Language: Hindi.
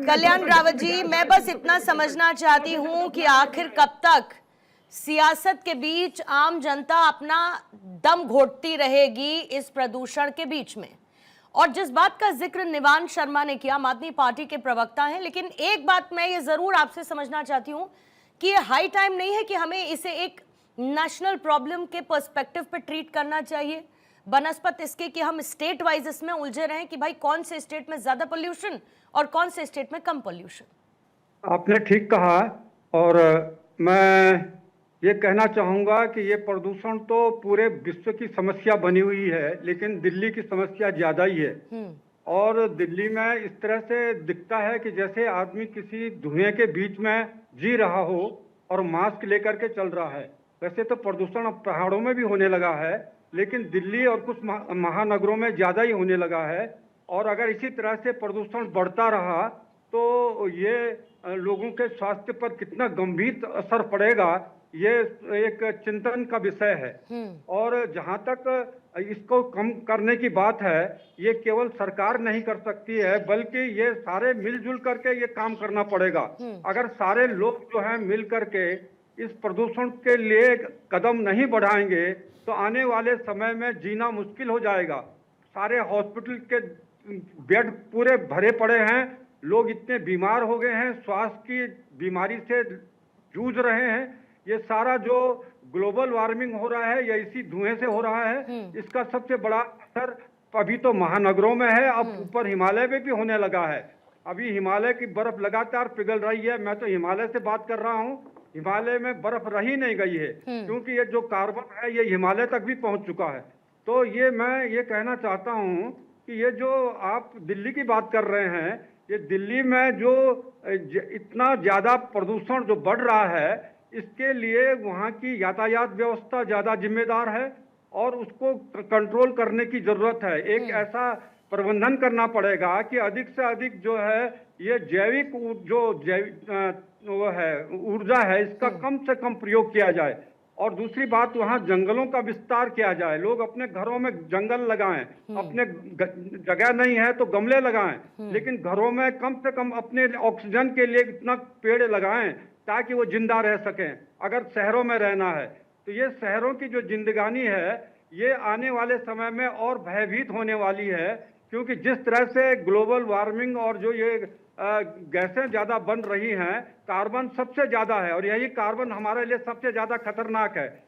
कल्याण रावत जी, मैं बस इतना समझना चाहती हूं कि आखिर कब तक सियासत के बीच आम जनता अपना दम घोटती रहेगी इस प्रदूषण के बीच में। और जिस बात का जिक्र निवान शर्मा ने किया, आम आदमी पार्टी के प्रवक्ता हैं, लेकिन एक बात मैं ये जरूर आपसे समझना चाहती हूं कि ये हाई टाइम नहीं है कि हमें इसे एक नेशनल प्रॉब्लम के पर्सपेक्टिव पे ट्रीट करना चाहिए, बनस्पत इसके कि हम स्टेट वाइज इसमें उलझे रहें कि भाई कौन से स्टेट में ज्यादा पोल्यूशन और कौन से स्टेट में कम पोल्यूशन। आपने ठीक कहा। और मैं ये कहना चाहूंगा कि ये प्रदूषण तो पूरे विश्व की समस्या बनी हुई है, लेकिन दिल्ली की समस्या ज्यादा ही है। और दिल्ली में इस तरह से दिखता है कि जैसे आदमी किसी धुएं के बीच में जी रहा हो और मास्क लेकर के चल रहा है। वैसे तो प्रदूषण अब पहाड़ों में भी होने लगा है, लेकिन दिल्ली और कुछ महानगरों में ज्यादा ही होने लगा है। और अगर इसी तरह से प्रदूषण बढ़ता रहा तो ये लोगों के स्वास्थ्य पर कितना गंभीर असर पड़ेगा, ये एक चिंतन का विषय है। और जहां तक इसको कम करने की बात है, ये केवल सरकार नहीं कर सकती है, बल्कि ये सारे मिलजुल करके ये काम करना पड़ेगा। अगर सारे लोग जो हैं मिल करके इस प्रदूषण के लिए कदम नहीं बढ़ाएंगे तो आने वाले समय में जीना मुश्किल हो जाएगा। सारे हॉस्पिटल के बेड पूरे भरे पड़े हैं, लोग इतने बीमार हो गए हैं, श्वास की बीमारी से जूझ रहे हैं। ये सारा जो ग्लोबल वार्मिंग हो रहा है, या इसी धुएं से हो रहा है। इसका सबसे बड़ा असर अभी तो महानगरों में है, अब ऊपर हिमालय में भी होने लगा है। अभी हिमालय की बर्फ लगातार पिघल रही है। मैं तो हिमालय से बात कर रहा हूँ, हिमालय में बर्फ रही नहीं गई है, क्योंकि ये जो कार्बन है ये हिमालय तक भी पहुंच चुका है। तो ये मैं ये कहना चाहता हूँ कि ये जो आप दिल्ली की बात कर रहे हैं, ये दिल्ली में जो इतना ज्यादा प्रदूषण जो बढ़ रहा है, इसके लिए वहाँ की यातायात व्यवस्था ज्यादा जिम्मेदार है और उसको कंट्रोल करने की जरूरत है। एक ऐसा प्रबंधन करना पड़ेगा कि अधिक से अधिक जो है ये जैविक जो जैविक वो है ऊर्जा है, इसका कम से कम प्रयोग किया जाए। और दूसरी बात, वहाँ जंगलों का विस्तार किया जाए। लोग अपने घरों में जंगल लगाएं, अपने जगह नहीं है तो गमले लगाएं, लेकिन घरों में कम से कम अपने ऑक्सीजन के लिए इतना पेड़ लगाएं ताकि वो जिंदा रह सकें। अगर शहरों में रहना है तो ये शहरों की जो जिंदगानी है ये आने वाले समय में और भयभीत होने वाली है, क्योंकि जिस तरह से ग्लोबल वार्मिंग और जो ये गैसें ज्यादा बन रही हैं, कार्बन सबसे ज्यादा है और यही कार्बन हमारे लिए सबसे ज्यादा खतरनाक है।